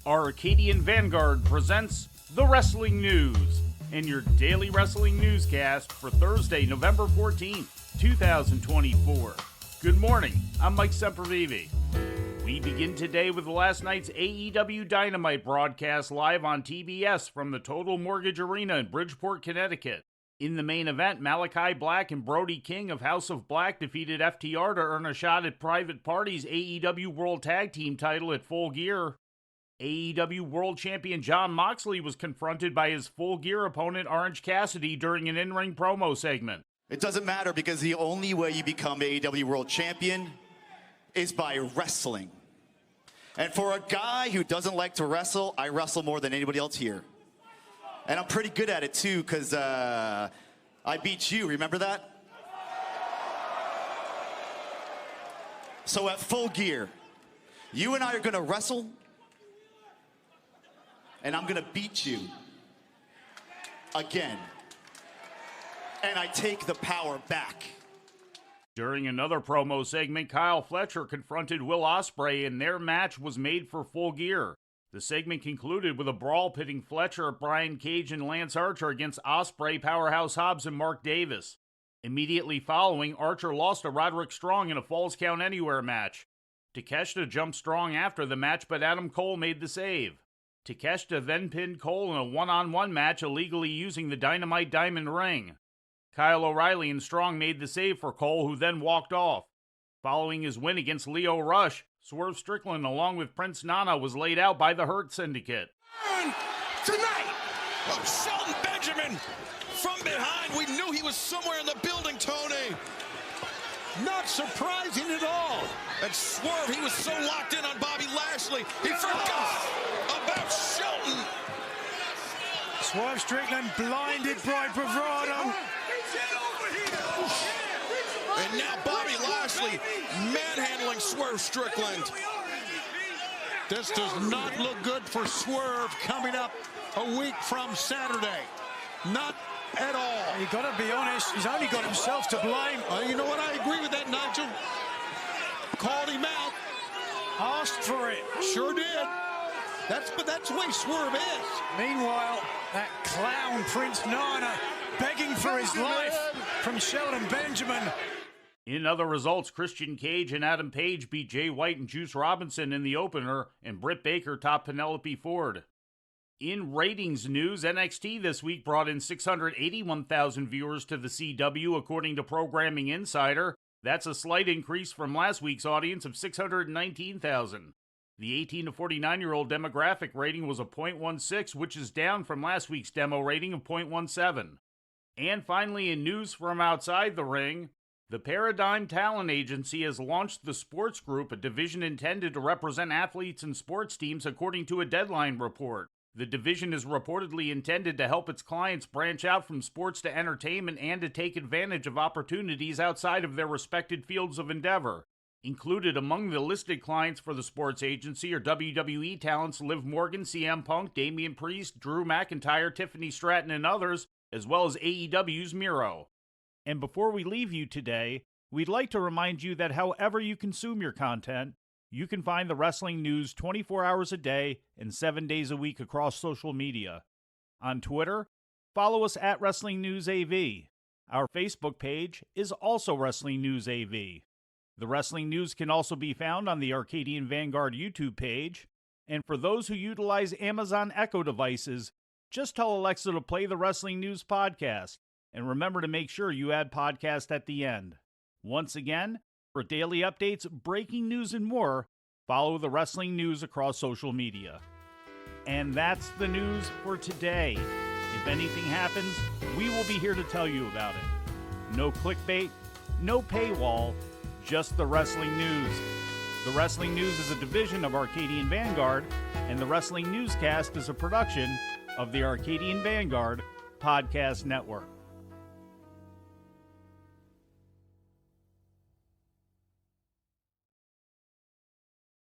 Arcadian Vanguard presents The Wrestling News and your daily wrestling newscast for Thursday, November 14th, 2024. Good morning, I'm Mike Sempervive. We begin today with last night's AEW Dynamite broadcast live on TBS from the Total Mortgage Arena in Bridgeport, Connecticut. In the main event, Malachi Black and Brody King of House of Black defeated FTR to earn a shot at Private Party's AEW World Tag Team title at Full Gear. AEW World Champion Jon Moxley was confronted by his Full Gear opponent Orange Cassidy during an in-ring promo segment. It doesn't matter because the only way you become AEW World Champion is by wrestling. And for a guy who doesn't like to wrestle, I wrestle more than anybody else here. And I'm pretty good at it too, because I beat you, remember that? So at Full Gear, you and I are gonna wrestle, and I'm gonna beat you again. And I take the power back. During another promo segment, Kyle Fletcher confronted Will Ospreay and their match was made for Full Gear. The segment concluded with a brawl pitting Fletcher, Brian Cage, and Lance Archer against Ospreay, Powerhouse Hobbs, and Mark Davis. Immediately following, Archer lost to Roderick Strong in a Falls Count Anywhere match. Takeshita jumped Strong after the match, but Adam Cole made the save. Takeshita then pinned Cole in a one-on-one match, illegally using the Dynamite Diamond Ring. Kyle O'Reilly and Strong made the save for Cole, who then walked off. Following his win against Leo Rush, Swerve Strickland, along with Prince Nana, was laid out by the Hurt Syndicate. And tonight, Shelton Benjamin from behind. We knew he was somewhere in the building, Tony. Not surprising at all. And Swerve, he was so locked in on Bobby Lashley, he forgot about Shelton. Swerve Strickland blinded by bravado. And now Bobby Lashley manhandling Swerve Strickland. This does not look good for Swerve coming up a week from Saturday. Not at all. You got to be honest, he's only got himself to blame. You know what? I agree with that, Nigel. Called him out. Asked for it. Sure did. But that's the way Swerve is. Meanwhile, that clown Prince Nana begging for his life from Shelton Benjamin. In other results, Christian Cage and Adam Page beat Jay White and Juice Robinson in the opener, and Britt Baker topped Penelope Ford. In ratings news, NXT this week brought in 681,000 viewers to the CW, according to Programming Insider. That's a slight increase from last week's audience of 619,000. The 18 to 49-year-old demographic rating was a 0.16, which is down from last week's demo rating of 0.17. And finally, in news from outside the ring, the Paradigm Talent Agency has launched the Sports Group, a division intended to represent athletes and sports teams, according to a Deadline report. The division is reportedly intended to help its clients branch out from sports to entertainment and to take advantage of opportunities outside of their respected fields of endeavor. Included among the listed clients for the sports agency are WWE talents Liv Morgan, CM Punk, Damian Priest, Drew McIntyre, Tiffany Stratton, and others, as well as AEW's Miro. And before we leave you today, we'd like to remind you that however you consume your content, you can find the wrestling news 24 hours a day and 7 days a week across social media. On Twitter, follow us at Wrestling News AV. Our Facebook page is also Wrestling News AV. The Wrestling News can also be found on the Arcadian Vanguard YouTube page. And for those who utilize Amazon Echo devices, just tell Alexa to play the Wrestling News podcast. And remember to make sure you add podcast at the end. Once again, for daily updates, breaking news, and more, follow the Wrestling News across social media. And that's the news for today. If anything happens, we will be here to tell you about it. No clickbait, no paywall, just the Wrestling News. The Wrestling News is a division of Arcadian Vanguard, and the Wrestling Newscast is a production of the Arcadian Vanguard Podcast Network.